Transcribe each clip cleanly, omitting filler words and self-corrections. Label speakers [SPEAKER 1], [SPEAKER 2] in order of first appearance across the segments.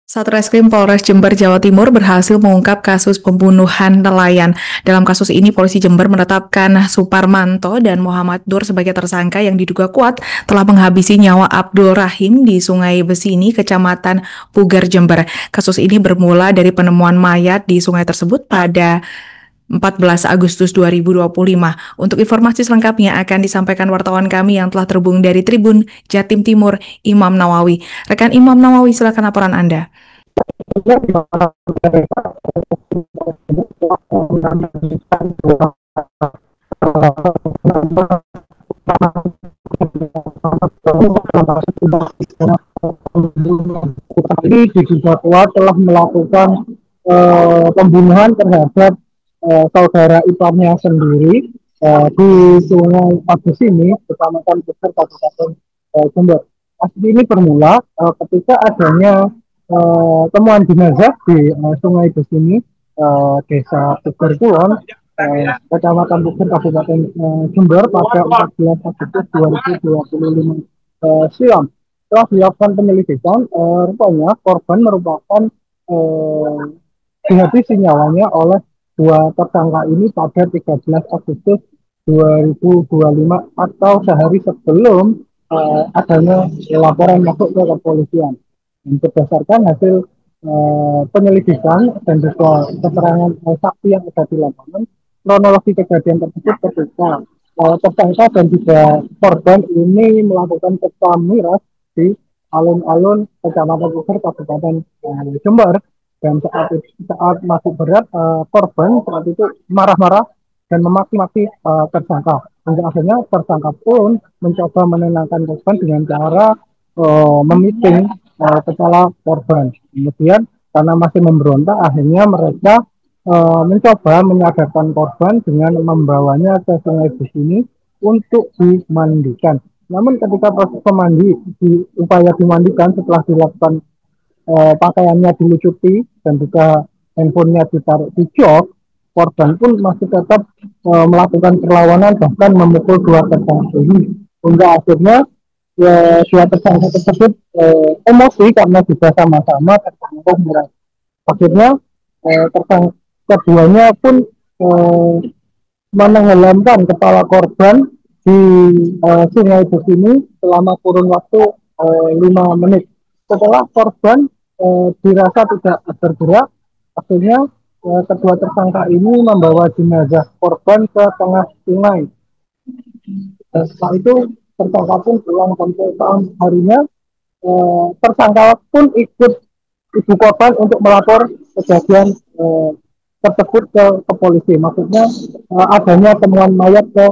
[SPEAKER 1] Satreskrim Polres Jember, Jawa Timur berhasil mengungkap kasus pembunuhan nelayan. Dalam kasus ini, Polisi Jember menetapkan Suparmanto dan Muhammad Nur sebagai tersangka yang diduga kuat telah menghabisi nyawa Abdul Rahim di Sungai Besini, Kecamatan Pugar, Jember. Kasus ini bermula dari penemuan mayat di sungai tersebut pada 14 Agustus 2025. Untuk informasi selengkapnya akan disampaikan wartawan kami yang telah terhubung dari Tribun Jatim Timur, Imam Nawawi. Rekan Imam Nawawi, silakan laporan Anda.
[SPEAKER 2] Ini diduga kuat telah melakukan pembunuhan terhadap saudara iparnya sendiri di Sungai Agus ini, Kecamatan Pugar, Kabupaten Jember. Kasus ini bermula ketika adanya temuan jenazah di Sungai Agus ini, Desa Pugar Kulon, Kecamatan Pugar, Kabupaten Jember pada 14 Agustus 2025 silam. Setelah dilakukan penyelidikan, rupanya korban merupakan dihabisi nyawanya oleh dua tersangka ini pada 13 Agustus 2025 atau sehari sebelum adanya laporan masuk ke kepolisian. Berdasarkan hasil penyelidikan dan juga keterangan saksi yang ada di lapangan, kronologi kejadian tersebut ketika tersangka dan juga korban ini melakukan pesta miras di alun-alun Kecamatan Pugar, Kabupaten Jember. Dan saat masuk berat, korban saat itu marah-marah dan memaki-maki tersangka. Hingga akhirnya tersangka pun mencoba menenangkan korban dengan cara memiting kepala korban. Kemudian karena masih memberontak, akhirnya mereka mencoba menyadarkan korban dengan membawanya ke Sungai Besini untuk dimandikan. Namun ketika proses upaya dimandikan setelah dilakukan pakaiannya dilucuti dan juga handphonenya ditaruh di jok, korban pun masih tetap melakukan perlawanan, bahkan memukul dua tersangka ini. Hingga akhirnya dua tersangka tersebut emosi karena juga sama-sama tersangka miras. Akhirnya tersangka keduanya pun menenggelamkan kepala korban di Sungai Besini selama kurun waktu 5 menit. Setelah korban dirasa tidak bergerak, akhirnya kedua tersangka ini membawa jenazah korban ke tengah sungai. Setelah itu tersangka pun pulang sampai harinya. Tersangka pun ikut ibu korban untuk melapor kejadian tersebut ke polisi. Maksudnya adanya temuan mayat ke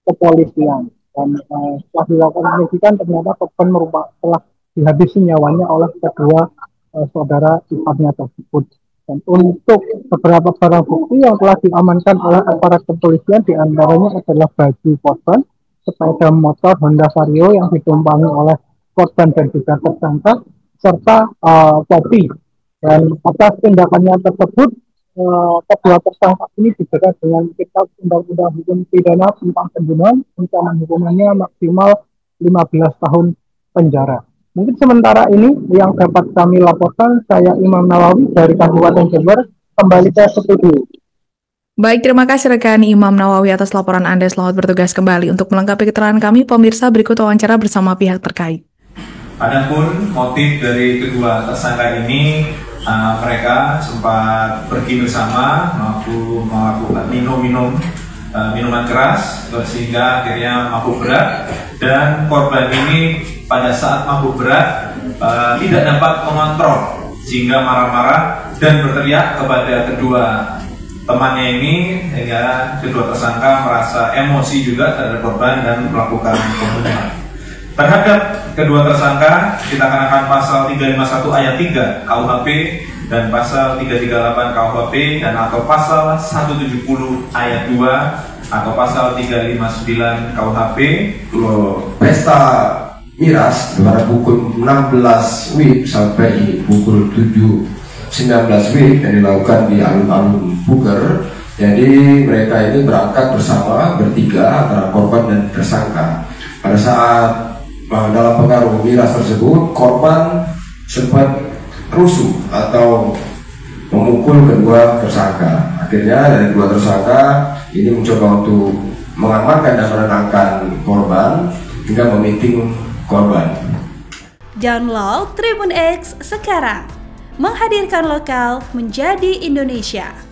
[SPEAKER 2] kepolisian. Dan setelah dilakukan penyelidikan, ternyata korban telah dihabisi nyawanya oleh kedua saudara iparnya tersebut. Dan untuk beberapa barang bukti yang telah diamankan oleh aparat kepolisian, diantaranya adalah baju korban, sepeda motor Honda Vario yang ditumpangi oleh korban dan juga tersangka, serta kopi. Dan atas tindakannya tersebut, kedua tersangka ini dijerat dengan kitab Undang-Undang Hukum Pidana tentang pembunuhan, ancaman hukumannya maksimal 15 tahun penjara. Mungkin sementara ini yang dapat kami laporkan. Saya Imam Nawawi dari Kabupaten Jember, kembali ke studio.
[SPEAKER 1] Baik, terima kasih rekan Imam Nawawi atas laporan Anda. Selamat bertugas kembali. Untuk melengkapi keterangan kami, pemirsa, berikut wawancara bersama pihak terkait.
[SPEAKER 3] Adapun motif dari kedua tersangka ini, mereka sempat pergi bersama melakukan minuman keras sehingga akhirnya mabuk berat, dan korban ini pada saat mabuk berat tidak dapat mengontrol sehingga marah-marah dan berteriak kepada kedua temannya ini, sehingga kedua tersangka merasa emosi juga terhadap korban dan melakukan pembunuhan. Terhadap kedua tersangka kita kenakan pasal 351 ayat 3 KUHP dan pasal 338 KUHP dan atau pasal 170 ayat 2 atau pasal 359 KUHP.
[SPEAKER 4] Pesta miras pada pukul 16 WIB sampai pukul 7.19 WIB yang dilakukan di alun-alun Pugar. Jadi mereka ini berangkat bersama bertiga antara korban dan tersangka. Pada saat dalam pengaruh miras tersebut, korban sempat rusuh atau memukul kedua tersangka. Akhirnya dari dua tersangka ini mencoba untuk mengamankan dan menenangkan korban hingga memiting korban.
[SPEAKER 5] Download Tribun X sekarang, menghadirkan lokal menjadi Indonesia.